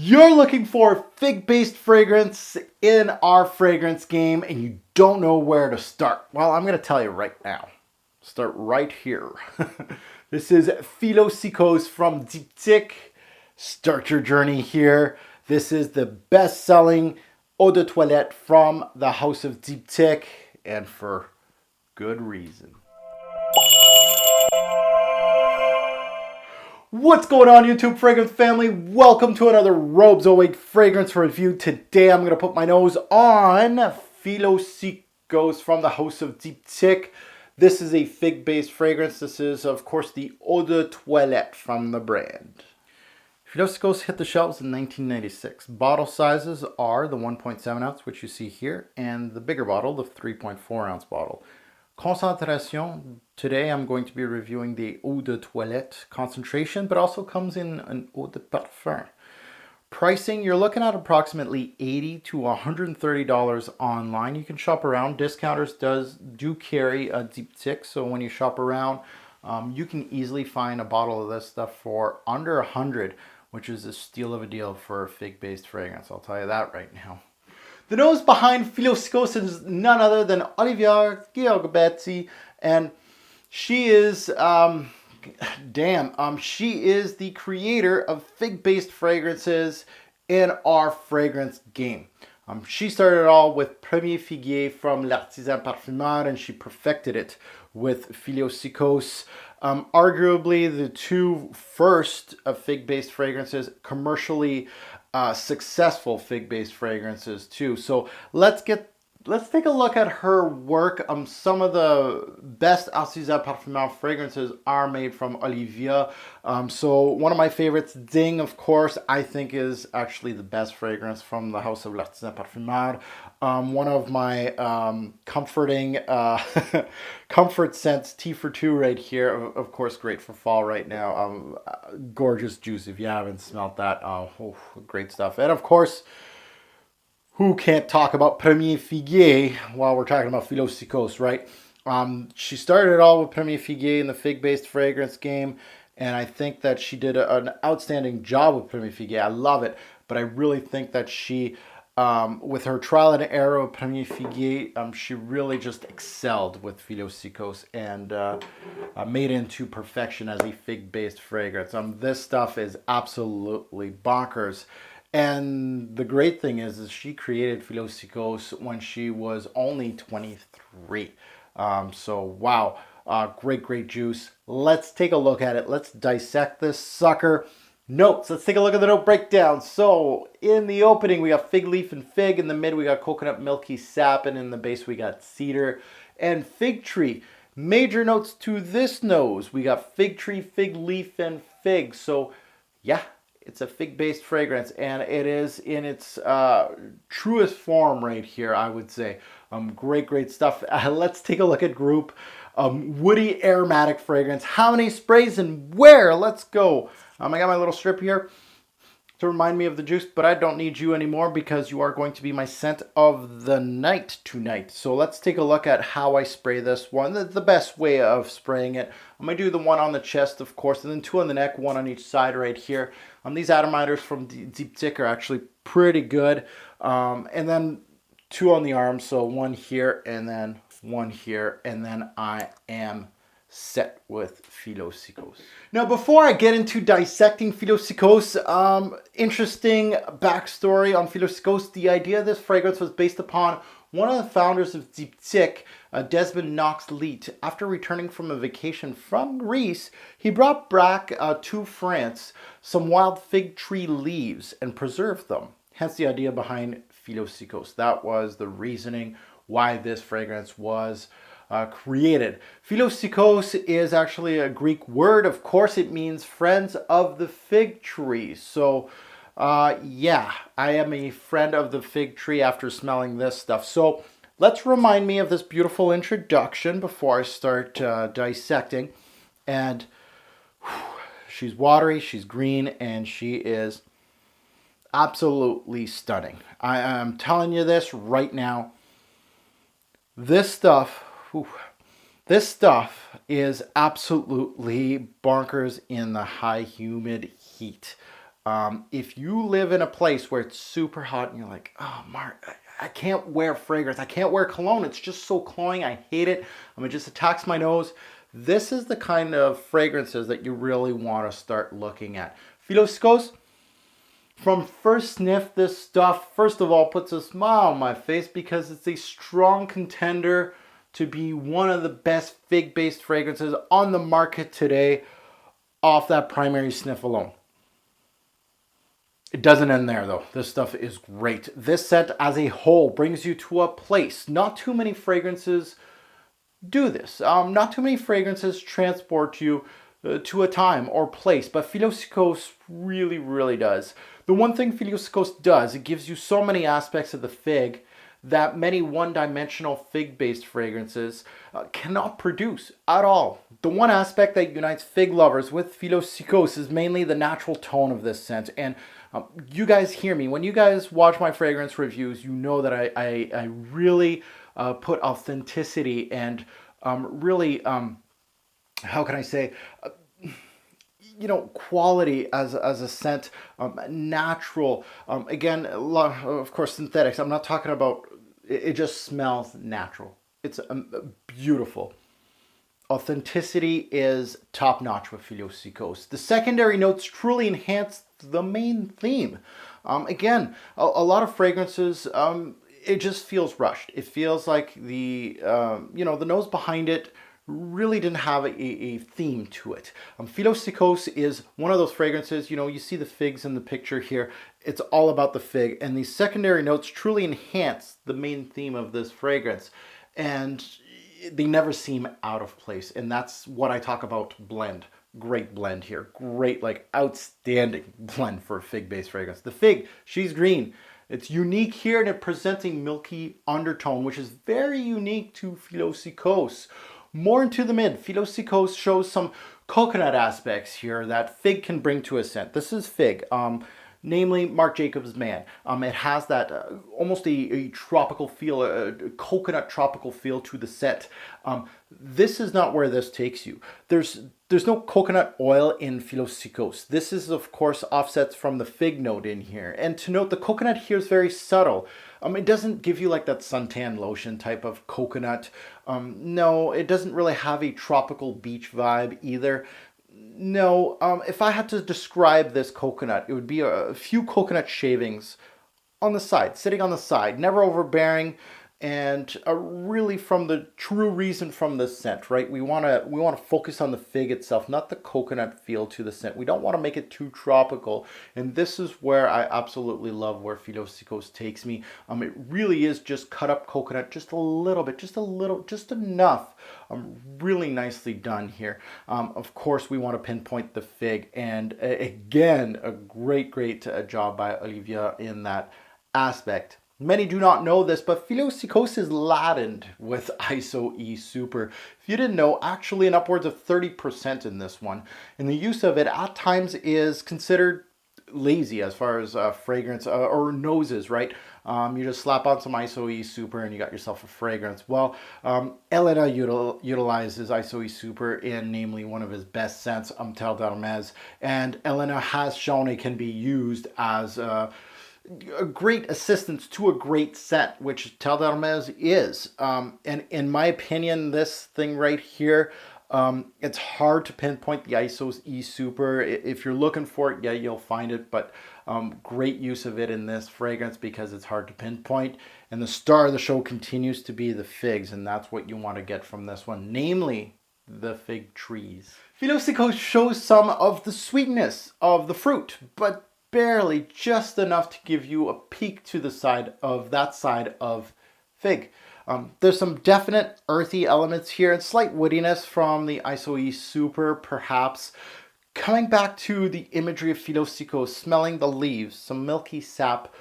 You're looking for a fig-based fragrance in our fragrance game and you don't know where to start. Well, I'm going to tell you right now. Start right here. This is Philosykos from Diptyque. Start your journey here. This is the best-selling eau de toilette from the house of Diptyque, and for good reason. What's going on, YouTube fragrance family? Welcome to another Robes 08 fragrance review. Today I'm going to put my nose on Philosykos from the house of Diptyque. This is a fig-based fragrance. This is, of course, the eau de toilette from the brand. Philosykos hit the shelves in 1996. Bottle sizes are the 1.7 ounce, which you see here, and the bigger bottle, the 3.4 ounce bottle. Concentration, today I'm going to be reviewing the eau de toilette concentration, but also comes in an eau de parfum. Pricing, you're looking at approximately $80 to $130 online. You can shop around. Discounters do carry a Diptyque, so when you shop around, you can easily find a bottle of this stuff for under $100, which is a steal of a deal for a fig-based fragrance. I'll tell you that right now. The nose behind Philosykos is none other than Olivier Giorgebetti, and she is, she is the creator of fig-based fragrances in our fragrance game. She started it all with Premier Figuier from L'Artisan Parfumeur, and she perfected it with Philosykos. Arguably the two first of fig-based fragrances, commercially successful fig-based fragrances too. So let's take a look at her work. Some of the best Artisan Parfumeur fragrances are made from Olivier. So one of my favorites, Ding, of course, I think is actually the best fragrance from the house of L'Artisan Parfumeur. One of my comforting comfort scents, Tea for Two right here. Of course, great for fall right now. Gorgeous juice if you haven't smelled that. Oh, great stuff. And of course, who can't talk about Premier Figuier while we're talking about Philosykos, right? She started it all with Premier Figuier in the fig-based fragrance game, and I think that she did an outstanding job with Premier Figuier. I love it, but I really think that she, with her trial and error of Premier Figuier, she really just excelled with Philosykos and made it into perfection as a fig-based fragrance. This stuff is absolutely bonkers. And the great thing is she created Philosykos when she was only 23. So wow, great juice. Let's take a look at it. Let's dissect this sucker. Notes, let's take a look at the note breakdown. So in the opening, we got fig leaf and fig. In the mid, we got coconut milky sap. And in the base, we got cedar and fig tree. Major notes to this nose. We got fig tree, fig leaf, and fig. So yeah, it's a fig-based fragrance, and it is in its truest form right here, I would say. Great stuff. Let's take a look at group. Woody aromatic fragrance. How many sprays and where? Let's go. I got my little strip here to remind me of the juice, but I don't need you anymore because you are going to be my scent of the night tonight. So let's take a look at how I spray this one, the best way of spraying it. I'm going to do the one on the chest, of course, and then two on the neck, one on each side right here. These atomiters from Diptyque are actually pretty good. And then two on the arms, so one here and then one here, and then I am set with Philosykos. Now, before I get into dissecting Philosykos, interesting backstory on Philosykos. The idea of this fragrance was based upon one of the founders of Diptyque, Desmond Knox-Leet. After returning from a vacation from Greece, he brought back to France some wild fig tree leaves and preserved them. Hence the idea behind Philosykos. That was the reasoning why this fragrance was created. Philosykos is actually a Greek word. Of course, it means friends of the fig tree. So yeah, I am a friend of the fig tree after smelling this stuff. So let's remind me of this beautiful introduction before I start dissecting. And she's watery, she's green, and she is absolutely stunning. I am telling you this right now. This stuff is absolutely bonkers in the high humid heat. If you live in a place where it's super hot and you're like, oh, Mark, I can't wear fragrance, I can't wear cologne, it's just so cloying, I hate it, it just attacks my nose. This is the kind of fragrances that you really want to start looking at. Philosykos, from first sniff, this stuff, first of all, puts a smile on my face because it's a strong contender to be one of the best fig-based fragrances on the market today off that primary sniff alone. It doesn't end there though. This stuff is great. This scent as a whole brings you to a place. Not too many fragrances do this. Not too many fragrances transport you to a time or place, but Philosykos really, really does. The one thing Philosykos does, it gives you so many aspects of the fig that many one-dimensional fig-based fragrances cannot produce at all. The one aspect that unites fig lovers with Philosykos is mainly the natural tone of this scent. And you guys hear me. When you guys watch my fragrance reviews, you know that I really put authenticity and really, how can I say, quality as a scent, natural. Again, of course, synthetics. I'm not talking about, it just smells natural. It's beautiful. Authenticity is top notch with Philosykos. The secondary notes truly enhance the main theme. Again, a lot of fragrances, it just feels rushed. It feels like the nose behind it really didn't have a theme to it. Philosykos is one of those fragrances, you see the figs in the picture here. It's all about the fig, and these secondary notes truly enhance the main theme of this fragrance. And they never seem out of place. And that's what I talk about blend. Great blend here. Great, outstanding blend for a fig-based fragrance. The fig, she's green. It's unique here and it presents a milky undertone, which is very unique to Philosykos. More into the mid, Philosykos shows some coconut aspects here that fig can bring to a scent. This is fig. Namely Marc Jacobs Man. It has that almost a tropical feel, a coconut tropical feel to the scent. This is not where this takes you. There's no coconut oil in Philosykos. This is, of course, offsets from the fig note in here. And to note, the coconut here is very subtle. It doesn't give you like that suntan lotion type of coconut. No, it doesn't really have a tropical beach vibe either. No, if I had to describe this coconut, it would be a few coconut shavings on the side, sitting on the side, never overbearing, and really from the true reason from the scent, right? We want to focus on the fig itself, not the coconut feel to the scent. We don't want to make it too tropical, and this is where I absolutely love where Philosykos takes me. It really is just cut up coconut, just a little bit, just enough. Really nicely done here. Of course, we want to pinpoint the fig, and again, a great job by Olivia in that aspect. Many do not know this, but Philosykos is ladened with ISO E Super. If you didn't know, actually an upwards of 30% in this one. And the use of it at times is considered lazy as far as fragrance or noses, right? You just slap on some ISO E Super and you got yourself a fragrance. Well, Elena utilizes ISO E Super in namely one of his best scents, Tel d'Hermès. And Elena has shown it can be used as a great assistance to a great scent, which Tel d'Hermès is. And in my opinion, this thing right here, it's hard to pinpoint the ISO E Super. If you're looking for it, yeah, you'll find it, but great use of it in this fragrance because it's hard to pinpoint. And the star of the show continues to be the figs, and that's what you want to get from this one, namely the fig trees. Philosykos shows some of the sweetness of the fruit, but barely, just enough to give you a peek to the side of fig. There's some definite earthy elements here and slight woodiness from the ISO E Super, perhaps. Coming back to the imagery of Philosykos, smelling the leaves, some milky sap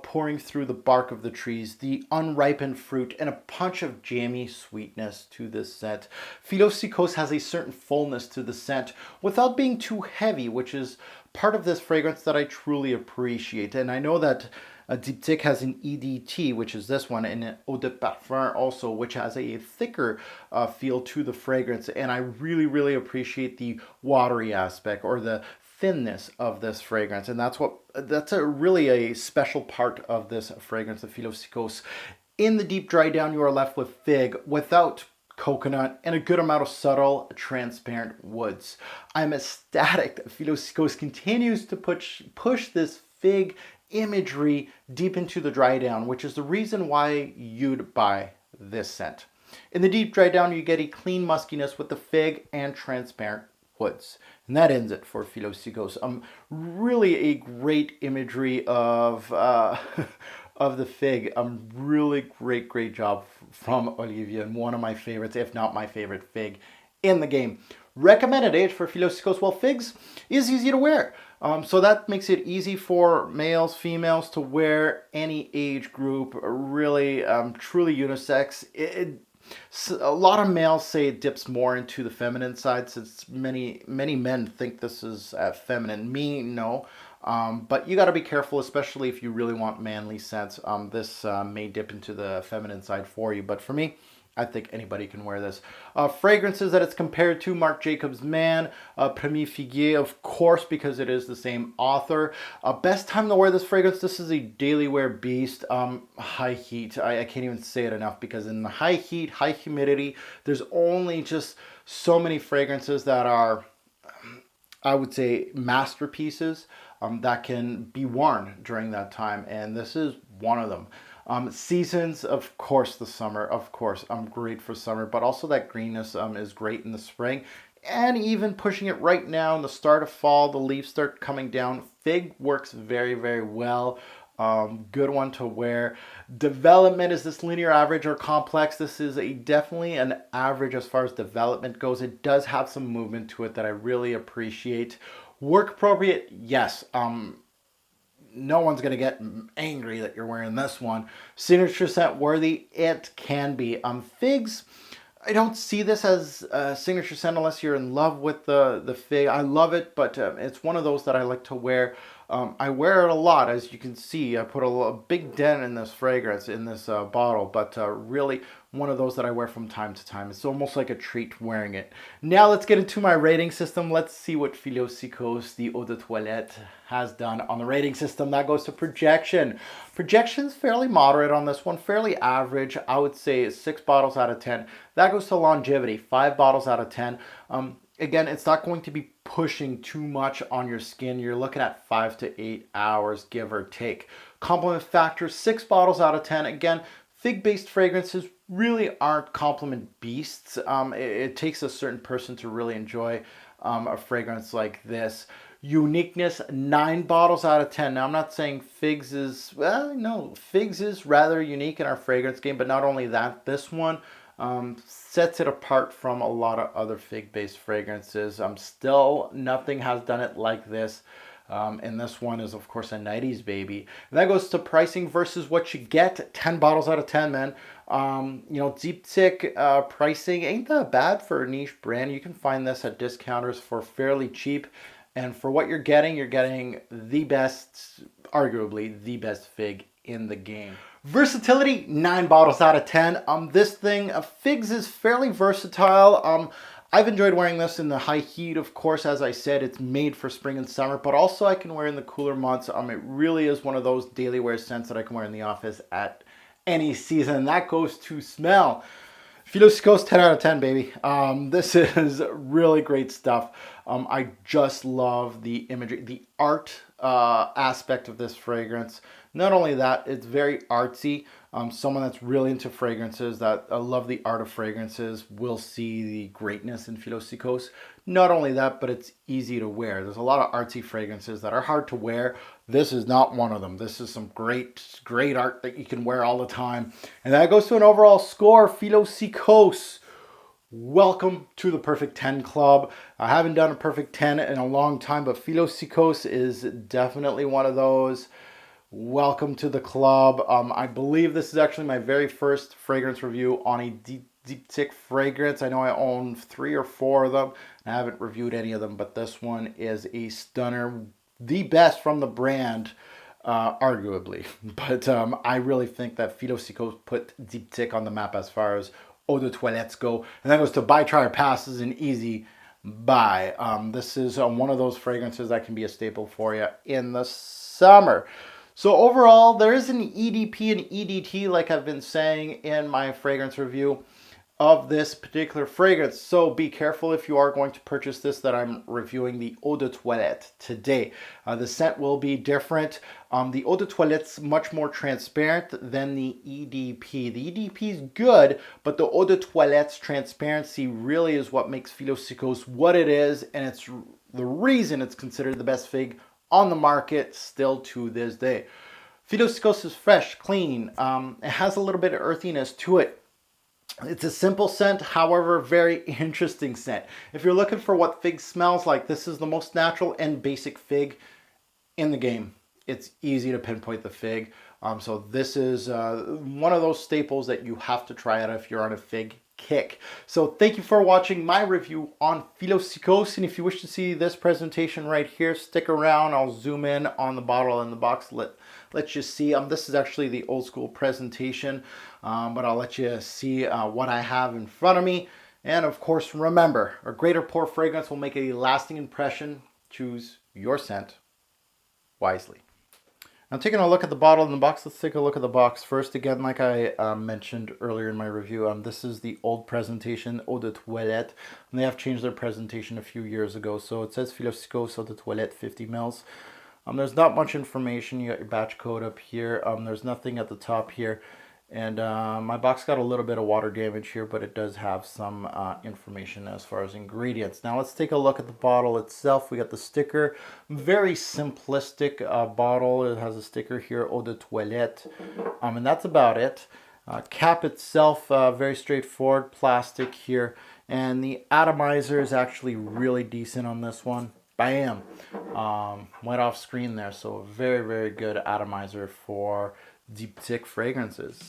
pouring through the bark of the trees, the unripened fruit, and a punch of jammy sweetness to this scent. Philosykos has a certain fullness to the scent without being too heavy, which is part of this fragrance that I truly appreciate. And I know that Diptyque has an EDT, which is this one, and an Eau de Parfum also, which has a thicker feel to the fragrance. And I really appreciate the watery aspect or the thinness of this fragrance, and that's a really a special part of this fragrance, the Philosykos. In the deep dry down, you are left with fig without coconut and a good amount of subtle, transparent woods. I'm ecstatic that Philosykos continues to push this fig imagery deep into the dry down, which is the reason why you'd buy this scent. In the deep dry down, you get a clean muskiness with the fig and transparent woods. And that ends it for Philosykos. Really a great imagery of of the fig. Really great job from Olivia, and one of my favorites, if not my favorite fig in the game. Recommended age for Philosykos, well, figs is easy to wear. So that makes it easy for males, females to wear, any age group, really truly unisex. A lot of males say it dips more into the feminine side, since many men think this is feminine. Me, no. But you got to be careful, especially if you really want manly scents. This may dip into the feminine side for you, but for me, I think anybody can wear this. Fragrances that it's compared to: Marc Jacobs Man, Premier Figuier, of course, because it is the same author. Best time to wear this fragrance: this is a daily wear beast. High heat. I can't even say it enough, because in the high heat, high humidity, there's only just so many fragrances that are, I would say, masterpieces that can be worn during that time, and this is one of them. Seasons, of course, the summer, of course, great for summer, but also that greenness is great in the spring, and even pushing it right now in the start of fall, the leaves start coming down. Fig works very well. Good one to wear. Development, is this linear, average, or complex? This is definitely an average as far as development goes. It does have some movement to it that I really appreciate. Work appropriate, yes. No one's going to get angry that you're wearing this one. Signature scent worthy, it can be. Figs, I don't see this as a signature scent unless you're in love with the fig. I love it, but it's one of those that I like to wear. I wear it a lot, as you can see. I put a big dent in this fragrance, in this bottle, but really one of those that I wear from time to time. It's almost like a treat wearing it. Now let's get into my rating system. Let's see what Philosykos, the Eau de Toilette, has done on the rating system. That goes to projection. Projection's fairly moderate on this one, fairly average. I would say 6 bottles out of 10. That goes to longevity, 5 bottles out of 10. Again, it's not going to be pushing too much on your skin. You're looking at 5 to 8 hours, give or take. Compliment factor, 6 bottles out of 10. Again, fig-based fragrances really aren't compliment beasts. It takes a certain person to really enjoy a fragrance like this. Uniqueness, 9 bottles out of 10. Now, I'm not saying figs is, well, no, figs is rather unique in our fragrance game, but not only that, this one sets it apart from a lot of other fig-based fragrances. Still, nothing has done it like this. And this one is, of course, a 90s baby. And that goes to pricing versus what you get. 10 bottles out of 10, man. Diptyque pricing ain't that bad for a niche brand. You can find this at discounters for fairly cheap. And for what you're getting the best, arguably the best fig in the game. Versatility, 9 bottles out of 10. This thing, figs is fairly versatile. I've enjoyed wearing this in the high heat, of course. As I said, it's made for spring and summer, but also I can wear in the cooler months. It really is one of those daily wear scents that I can wear in the office at any season. And that goes to smell. Philosykos, 10 out of 10, baby. This is really great stuff. I just love the imagery, the art aspect of this fragrance. Not only that, it's very artsy. Someone that's really into fragrances, that love the art of fragrances, will see the greatness in Philosykos. Not only that, but it's easy to wear. There's a lot of artsy fragrances that are hard to wear. This is not one of them. This is some great art that you can wear all the time. And that goes to an overall score. Philosykos, welcome to the Perfect 10 Club. I haven't done a Perfect 10 in a long time, but Philosykos is definitely one of those. Welcome to the club. I believe this is actually my very first fragrance review on a Diptyque fragrance. I know I own 3 or 4 of them. I haven't reviewed any of them, but this one is a stunner. The best from the brand, arguably. But I really think that Philosykos put Diptyque on the map as far as eau de toilettes go. And that goes to buy, try, or pass. This is an easy buy. This is one of those fragrances that can be a staple for you in the summer. So overall, there is an EDP and EDT, like I've been saying in my fragrance review of this particular fragrance. So be careful if you are going to purchase this, that I'm reviewing the Eau de Toilette today. The scent will be different. The Eau de Toilette's much more transparent than the EDP. The EDP is good, but the Eau de Toilette's transparency really is what makes Philosykos what it is, and it's the reason it's considered the best fig on the market still to this day. Philosykos is fresh, clean. It has a little bit of earthiness to it. It's a simple scent, however, very interesting scent. If you're looking for what fig smells like, this is the most natural and basic fig in the game. It's easy to pinpoint the fig. So this is one of those staples that you have to try out if you're on a fig kick. So thank you for watching my review on Philosykos, and if you wish to see this presentation right here, stick around. I'll zoom in on the bottle and the box, let you see. This is actually the old school presentation, but I'll let you see what I have in front of me. And of course, remember, a great or poor fragrance will make a lasting impression. Choose your scent wisely. Now, taking a look at the bottle and the box, let's take a look at the box first. Again, like I mentioned earlier in my review, this is the old presentation, Eau de Toilette. And they have changed their presentation a few years ago. So it says Philosykos Eau de Toilette 50 ml. There's not much information. You got your batch code up here. There's nothing at the top here. And my box got a little bit of water damage here, but it does have some information as far as ingredients. Now let's take a look at the bottle itself. We got the sticker, very simplistic bottle. It has a sticker here, Eau de Toilette, and that's about it. Cap itself, very straightforward, plastic here. And the atomizer is actually really decent on this one. Bam! Went off screen there, so very, very good atomizer for Diptyque fragrances.